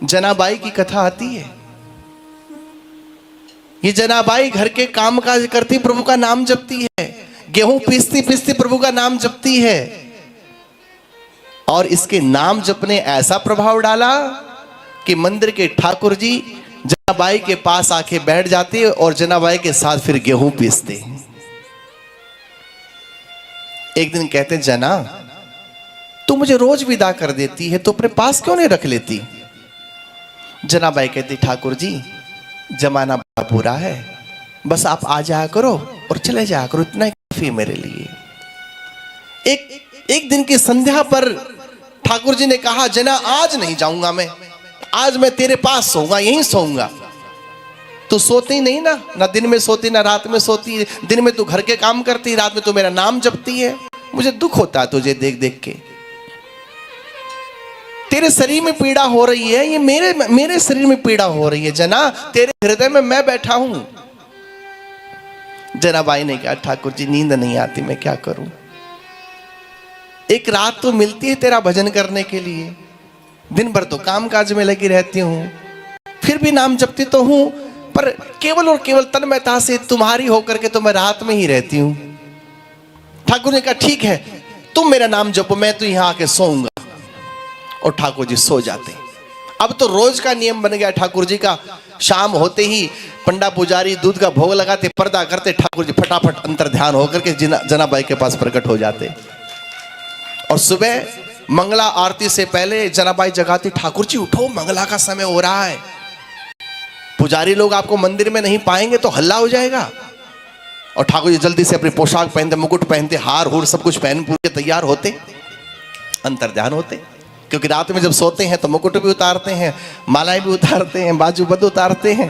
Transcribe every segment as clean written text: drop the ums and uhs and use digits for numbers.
जनाबाई की कथा आती है। ये जनाबाई घर के काम काज करती, प्रभु का नाम जपती है, गेहूं पीसती पीसती प्रभु का नाम जपती है, और इसके नाम जपने ऐसा प्रभाव डाला कि मंदिर के ठाकुर जी जनाबाई के पास आके बैठ जाते और जनाबाई के साथ फिर गेहूं पीसते। एक दिन कहते, जना तू मुझे रोज विदा कर देती है तो अपने पास क्यों नहीं रख लेती? जनाबाई कहती, ठाकुर जी जमाना बड़ा बुरा है, बस आप आ जाया करो और चले जाया करो, इतना ही काफी मेरे लिए। एक दिन की संध्या पर ठाकुर जी ने कहा, जना आज नहीं जाऊंगा मैं, आज मैं तेरे पास सोऊंगा, यहीं सोऊंगा। तू सोती नहीं ना दिन में सोती ना रात में सोती। दिन में तू घर के काम करती, रात में तू मेरा नाम जपती है। मुझे दुख होता है तुझे देख देख के। तेरे शरीर में पीड़ा हो रही है, ये मेरे शरीर में पीड़ा हो रही है। जना तेरे हृदय में मैं बैठा हूं। जनाबाई ने कहा, ठाकुर जी नींद नहीं आती, मैं क्या करूं? एक रात तो मिलती है तेरा भजन करने के लिए, दिन भर तो काम काज में लगी रहती हूं, फिर भी नाम जपती तो हूं, पर केवल और केवल तन्मयता से तुम्हारी होकर के तो मैं रात में ही रहती हूं। ठाकुर ने कहा, ठीक है तुम मेरा नाम जपो, मैं तो यहां आके सोऊंगा। और ठाकुर जी सो जाते। अब तो रोज का नियम बन गया ठाकुर जी का, शाम होते ही पंडा पुजारी दूध का भोग लगाते, पर्दा करते, ठाकुर जी फटाफट अंतर ध्यान होकर के जनाबाई के पास प्रकट हो जाते। और सुबह मंगला आरती से पहले जनाबाई जगाती, ठाकुर जी उठो, मंगला का समय हो रहा है, पुजारी लोग आपको मंदिर में नहीं पाएंगे तो हल्ला हो जाएगा। और ठाकुर जी जल्दी से अपनी पोशाक पहनते, मुकुट पहनते, हार हूर सब कुछ पहन पूरे तैयार होते, अंतर ध्यान होते। क्योंकि रात में जब सोते हैं तो मुकुट भी उतारते हैं, मालाएं भी उतारते हैं, बाजूबंद उतारते हैं।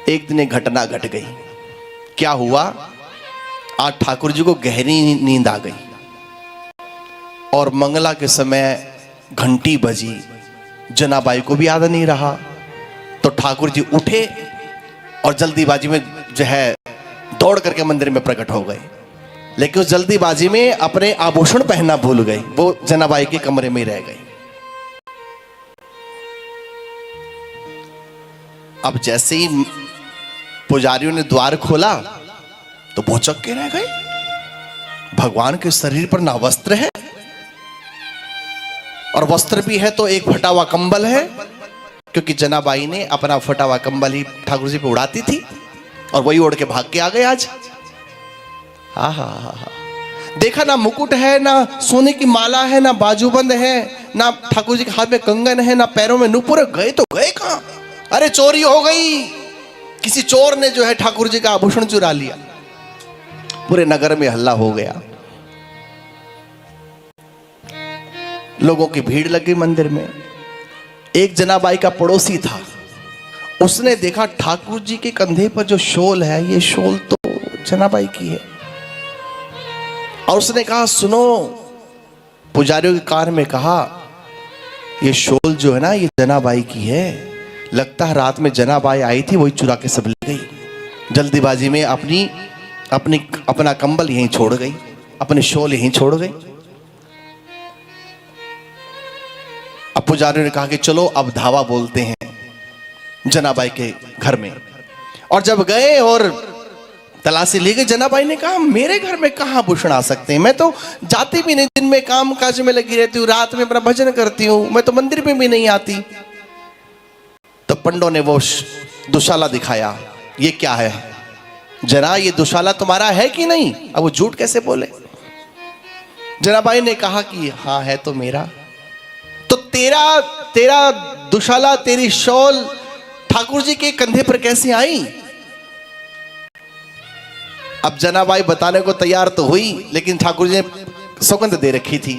एक दिन एक घटना घट गई। क्या हुआ? आज ठाकुर जी को गहरी नींद आ गई और मंगला के समय घंटी बजी, जनाबाई को भी याद नहीं रहा। तो ठाकुर जी उठे और जल्दीबाजी में जो है दौड़ करके मंदिर में प्रकट हो गए। लेकिन उस जल्दीबाजी में अपने आभूषण पहनना भूल गए, वो जनाबाई के कमरे में रह गए। अब जैसे ही पुजारियों ने द्वार खोला तो भौचक के रह गए। भगवान के शरीर पर ना वस्त्र है, और वस्त्र भी है तो एक फटा हुआ कंबल है, क्योंकि जनाबाई ने अपना फटा हुआ कंबल ही ठाकुर जी पे उड़ाती थी और वही ओढ़ के भाग के आ गए आज। हा हा हा हा। देखा ना मुकुट है, ना सोने की माला है, ना बाजूबंद है, ना ठाकुर जी के हाथ में कंगन है, ना पैरों में नूपुर। गए तो गए कहां? अरे चोरी हो गई, किसी चोर ने जो है ठाकुर जी का आभूषण चुरा लिया। पूरे नगर में हल्ला हो गया, लोगों की भीड़ लग गई मंदिर में। एक जनाबाई का पड़ोसी था, उसने देखा ठाकुर जी के कंधे पर जो शॉल है, ये शॉल तो जनाबाई की है। और उसने कहा, सुनो, पुजारियों के कान में कहा, ये शॉल जो है ना, ये जनाबाई की है। लगता है रात में जनाबाई आई थी, वही चुरा के सब ले गई। जल्दीबाजी में अपना कंबल यहीं छोड़ गई, अपने शॉल यहीं छोड़ गई। अब पुजारियों ने कहा कि चलो अब धावा बोलते हैं जनाबाई के घर में। और जब गए और तलाशी ली गई, जनाबाई ने कहा, मेरे घर में कहां आभूषण आ सकते हैं? मैं तो जाती भी नहीं, दिन में काम काज में लगी रहती हूँ, रात में अपना भजन करती हूँ, मैं तो मंदिर में भी नहीं आती। तो पंडों ने वो दुशाला दिखाया। ये क्या है जना, ये दुशाला तुम्हारा है कि नहीं? अब वो झूठ कैसे बोले? जनाबाई ने कहा कि हाँ है तो मेरा। तो तेरा दुशाला, तेरी शॉल ठाकुर जी के कंधे पर कैसे आई? अब जनाबाई बताने को तैयार तो हुई, लेकिन ठाकुर जी ने सौगंध दे रखी थी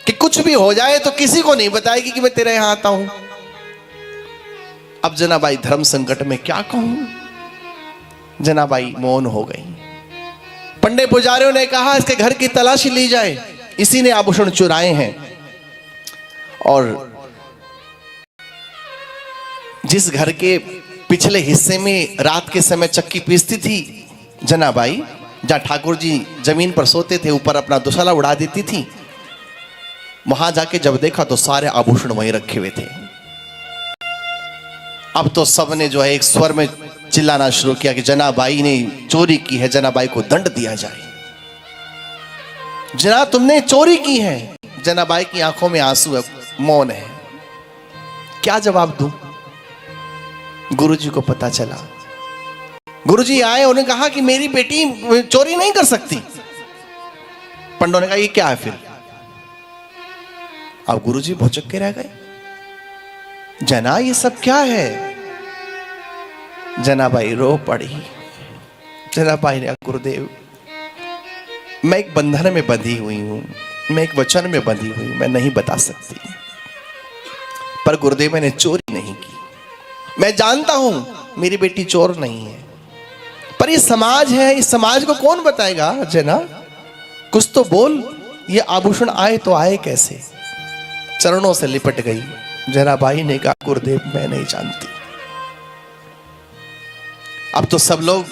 कि कुछ भी हो जाए तो किसी को नहीं बताएगी कि मैं तेरे यहां आता हूं। अब जनाबाई धर्म संकट में, क्या कहूं? जनाबाई मौन हो गई। पंडित पुजारियों ने कहा, इसके घर की तलाशी ली जाए, इसी ने आभूषण चुराए हैं। और जिस घर के पिछले हिस्से में रात के समय चक्की पीसती थी जनाबाई, जहां ठाकुर जी जमीन पर सोते थे, ऊपर अपना दुशाला उड़ा देती थी, वहां जाके जब देखा तो सारे आभूषण वहीं रखे हुए थे। अब तो सबने जो है एक स्वर में चिल्लाना शुरू किया कि जनाबाई ने चोरी की है, जनाबाई को दंड दिया जाए। जना तुमने चोरी की है। जनाबाई की आंखों में आंसू है, मौन है। क्या जवाब दूं? गुरुजी को पता चला। गुरुजी आए, उन्होंने कहा कि मेरी बेटी चोरी नहीं कर सकती। पंडों ने कहा ये क्या है फिर? अब गुरुजी भौचक के रह गए। जना ये सब क्या है? जनाबाई रो पड़ी। जनाबाई ने, गुरुदेव मैं एक बंधन में बंधी हुई हूं, मैं एक वचन में बंधी हुई, मैं नहीं बता सकती। पर गुरुदेव मैंने चोरी नहीं की। मैं जानता हूं मेरी बेटी चोर नहीं है, पर ये समाज है, इस समाज को कौन बताएगा? जना कुछ तो बोल, ये आभूषण आए तो आए कैसे? चरणों से लिपट गई। जनाबाई ने कहा गुरुदेव मैं नहीं जानती। अब तो सब लोग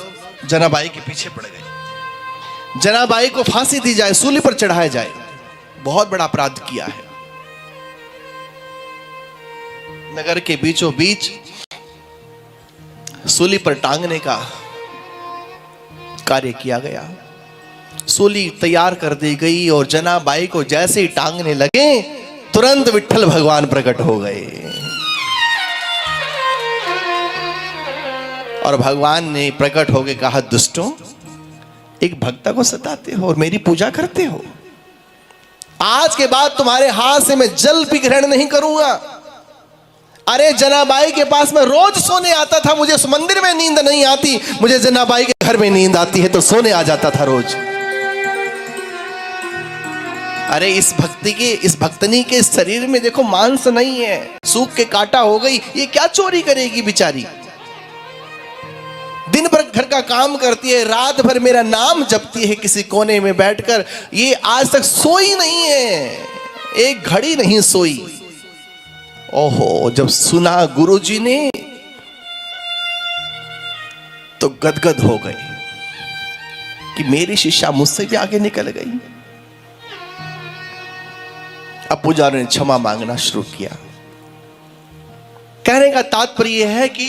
जनाबाई के पीछे पड़ गए। जनाबाई को फांसी दी जाए, सूली पर चढ़ाया जाए। बहुत बड़ा अपराध किया है। नगर के बीचों बीच सूली पर टांगने का कार्य किया गया। सूली तैयार कर दी गई और जनाबाई को जैसे ही टांगने लगे तुरंत विट्ठल भगवान प्रकट हो गए। और भगवान ने प्रकट होकर कहा, दुष्टों, एक भक्ता को सताते हो और मेरी पूजा करते हो। आज के बाद तुम्हारे हाथ से मैं जल भी ग्रहण नहीं करूंगा। अरे जनाबाई के पास मैं रोज सोने आता था, मुझे उस मंदिर में नींद नहीं आती, मुझे जनाबाई के घर में नींद आती है तो सोने आ जाता था रोज। अरे इस भक्तनी के शरीर में देखो मांस नहीं है, सूख के काटा हो गई, ये क्या चोरी करेगी बेचारी? दिन भर घर का काम करती है, रात भर मेरा नाम जपती है किसी कोने में बैठकर, ये आज तक सोई नहीं है, एक घड़ी नहीं सोई। ओहो, जब सुना गुरुजी ने तो गदगद हो गई कि मेरी शिष्या मुझसे भी आगे निकल गई। अब पुजारी ने क्षमा मांगना शुरू किया। कहने का तात्पर्य है कि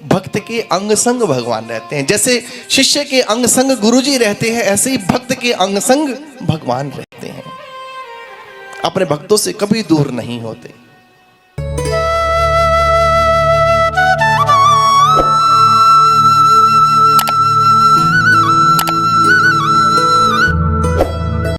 भक्त के अंग संग भगवान रहते हैं। जैसे शिष्य के अंग संग गुरुजी रहते हैं, ऐसे ही भक्त के अंग संग भगवान रहते हैं। अपने भक्तों से कभी दूर नहीं होते।